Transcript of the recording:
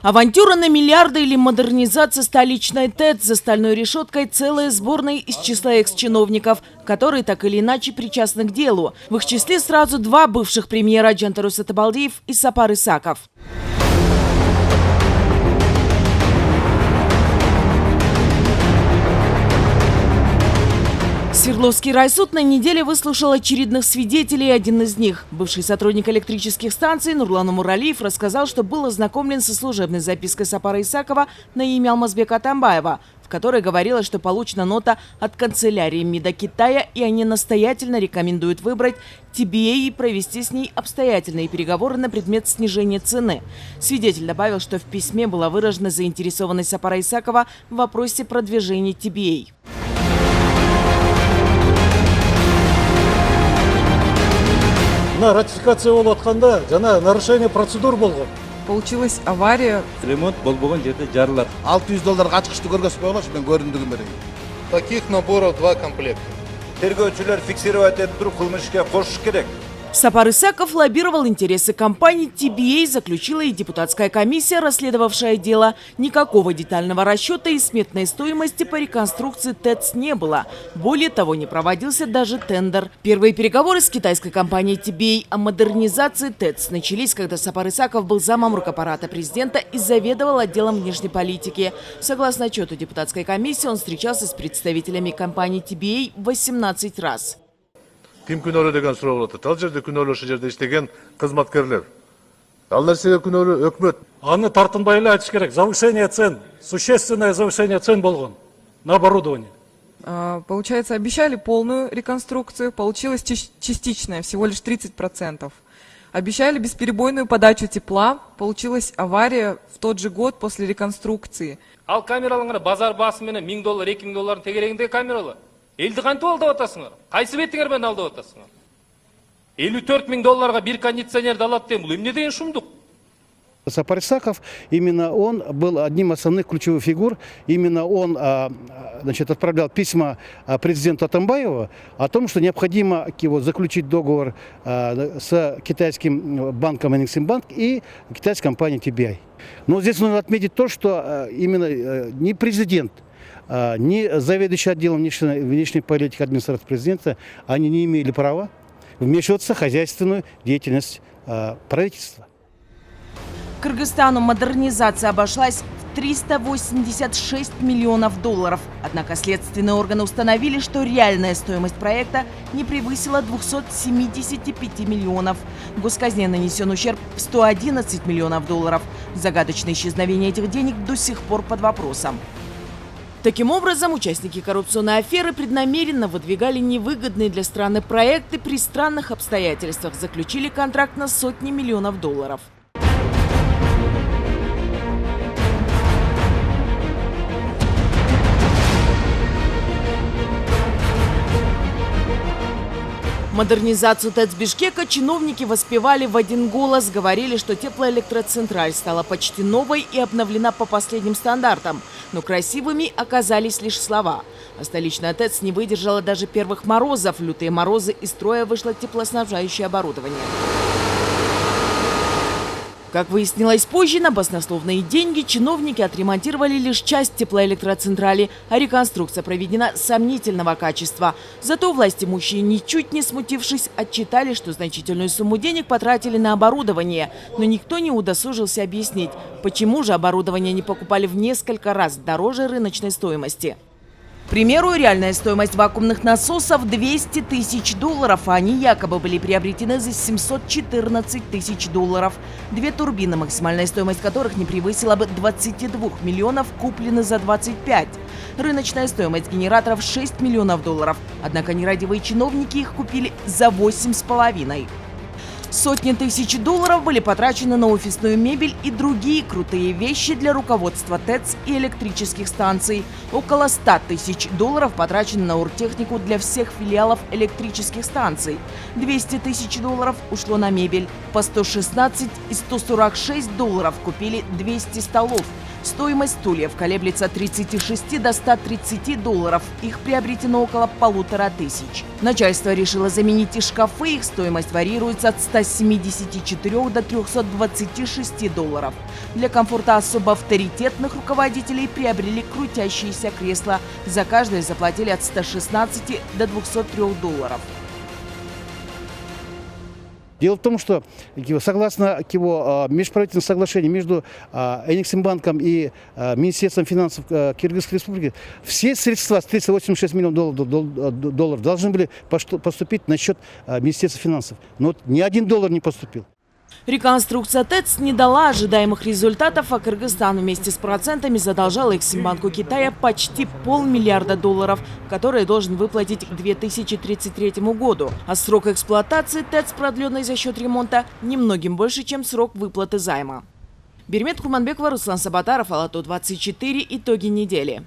Авантюра на миллиарды или модернизация столичной ТЭЦ за стальной решеткой – целая сборная из числа экс-чиновников, которые так или иначе причастны к делу. В их числе сразу два бывших премьера – Джантору Сатыбалдиев и Сапар Исаков. Свердловский райсуд на неделе выслушал очередных свидетелей. Один из них, бывший сотрудник электрических станций Нурлан Умуралиев, рассказал, что был ознакомлен со служебной запиской Сапара Исакова на имя Алмазбека Атамбаева, в которой говорилось, что получена нота от канцелярии МИДа Китая, и они настоятельно рекомендуют выбрать TBA и провести с ней обстоятельные переговоры на предмет снижения цены. Свидетель добавил, что в письме была выражена заинтересованность Сапара Исакова в вопросе продвижения TBA. Ратификация болуп атканда жана нарушение процедур болгон. Получилась авария. Ремонт болгон жерде жарылат. $600 ачкычты көргөзүп койгоч, мен көрүндүгүм менен. Таких наборов 2 комплекта. Тергөөчүлөр фиксировать этип туруп кылмыш ишке кошуш керек. Сапар Исаков лоббировал интересы компании. TBA заключила и депутатская комиссия, расследовавшая дело. Никакого детального расчета и сметной стоимости по реконструкции ТЭЦ не было. Более того, не проводился даже тендер. Первые переговоры с китайской компанией TBA о модернизации ТЭЦ начались, когда Сапар Исаков был замом рукаппарата президента и заведовал отделом внешней политики. Согласно отчету депутатской комиссии, он встречался с представителями компании TBA 18 раз. Ким күнөөлүү деген суроо болот. Ал жерде күнөөлүү ошол жерде иштеген кызматкерлер. Ал нерсеге күнөөлүү өкмөт. Аны тартынбай эле айтыш керек. Завышение цен, существенное завышение цен болгон на оборудование. Получается, обещали полную реконструкцию, получилось частичная, всего лишь 30%. Обещали бесперебойную подачу тепла, получилась авария в тот же год после реконструкции. Ал камераларга базар баасы менен $1000, $2000 тегерегинде камералар. Элди кантип алдап атасыңар? Кайсы бетиңер менен алдап атасыңар? $54 000 бир кондиционерди алат деген бул эмне деген шумдук? Сапар Исаков, именно он был одним из основных ключевых фигур. Именно он отправлял письма президенту Атамбаеву о том, что необходимо заключить договор с китайским банком Эксимбанк и китайской компанией TBI. Но здесь нужно отметить то, что именно ни президент, ни заведующий отделом внешней политики администрации президента, они не имели права вмешиваться в хозяйственную деятельность правительства. Кыргызстану модернизация обошлась в $386 миллионов. Однако следственные органы установили, что реальная стоимость проекта не превысила 275 миллионов. Госказне нанесен ущерб в $111 миллионов. Загадочное исчезновение этих денег до сих пор под вопросом. Таким образом, участники коррупционной аферы преднамеренно выдвигали невыгодные для страны проекты, при странных обстоятельствах заключили контракт на сотни миллионов долларов. Модернизацию ТЭЦ Бишкека чиновники воспевали в один голос, говорили, что теплоэлектроцентраль стала почти новой и обновлена по последним стандартам. Но красивыми оказались лишь слова. А столичная ТЭЦ не выдержала даже первых морозов. В лютые морозы из строя вышло теплоснабжающее оборудование. Как выяснилось позже, на баснословные деньги чиновники отремонтировали лишь часть теплоэлектроцентрали, а реконструкция проведена сомнительного качества. Зато власть имущие, ничуть не смутившись, отчитали, что значительную сумму денег потратили на оборудование. Но никто не удосужился объяснить, почему же оборудование не покупали в несколько раз дороже рыночной стоимости. К примеру, реальная стоимость вакуумных насосов $200 000, а они якобы были приобретены за $714 000. Две турбины, максимальная стоимость которых не превысила бы 22 миллионов, куплены за 25. Рыночная стоимость генераторов $6 миллионов. Однако нерадивые чиновники их купили за 8,5. Сотни тысяч долларов были потрачены на офисную мебель и другие крутые вещи для руководства ТЭЦ и электрических станций. Около $100 000 потрачено на оргтехнику для всех филиалов электрических станций. $200 000 ушло на мебель. По $116 и $146 купили 200 столов. Стоимость стульев колеблется от 36 до 130 долларов. Их приобретено около 1500. Начальство решило заменить и шкафы. Их стоимость варьируется от 174 до 326 долларов. Для комфорта особо авторитетных руководителей приобрели крутящиеся кресла. За каждое заплатили от 116 до 203 долларов. Дело в том, что согласно межправительственному соглашению между Эксимбанком и Министерством финансов Кыргызской Республики, все средства с 386 миллионов долларов должны были поступить на счет Министерства финансов. Но ни один доллар не поступил. Реконструкция ТЭЦ не дала ожидаемых результатов, а Кыргызстан вместе с процентами задолжал Эксимбанку Китая почти $500 миллиарда, которые должен выплатить к 2033 году. А срок эксплуатации ТЭЦ, продленный за счет ремонта, немногим больше, чем срок выплаты займа. Бермет Куманбекова, Руслан Сабатаров, Алату 24. Итоги недели.